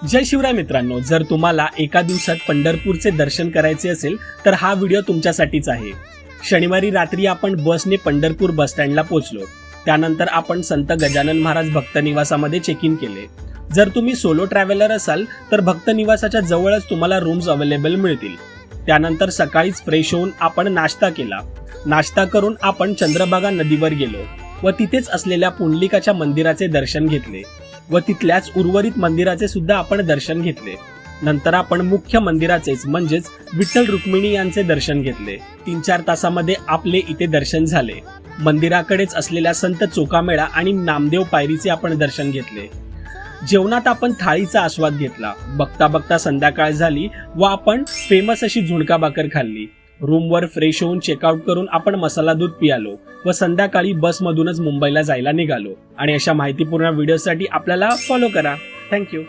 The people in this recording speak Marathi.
जय शिवराय मित्रांनो, जर तुम्हाला एका दिवसात पंढरपूरचे दर्शन करायचे असेल तर हा व्हिडिओ तुमच्यासाठीच आहे। शनिवारी रात्री आपण बसने पंढरपूर बस स्टँडला पोहोचलो। त्यानंतर आपण संत गजानन महाराज भक्त निवासामध्ये चेक इन केले। जर तुम्ही सोलो ट्रॅव्हलर असाल तर भक्त निवासाच्या जवळच तुम्हाला रूम्स अवेलेबल मिळतील। त्यानंतर सकाळीच फ्रेश होऊन आपण नाश्ता केला। नाश्ता करून आपण चंद्रभागा नदीवर गेलो व तिथेच असलेल्या पुंडलिकाच्या मंदिराचे दर्शन घेतले व तिथल्याच उर्वरित मंदिराचे सुद्धा आपण दर्शन घेतले। नंतर आपण मुख्य मंदिराचेच म्हणजेच विठ्ठल रुक्मिणी यांचे दर्शन घेतले। 3-4 तासामध्ये आपले इथे दर्शन झाले। मंदिराकडेच असलेल्या संत चोखामेळा आणि नामदेव पायरीचे आपण दर्शन घेतले। जेवणात आपण थाळीचा आस्वाद घेतला। बघता बघता संध्याकाळ झाली व आपण फेमस अशी झुणका भाकर खाल्ली। रूमवर फ्रेश होऊन चेकआउट करून आपण मसाला दूध पियालो व संध्याकाळी बसमधूनच मुंबईला जायला निघालो। आणि अशा माहितीपूर्ण व्हिडिओसाठी आपल्याला फॉलो करा। थँक्यू।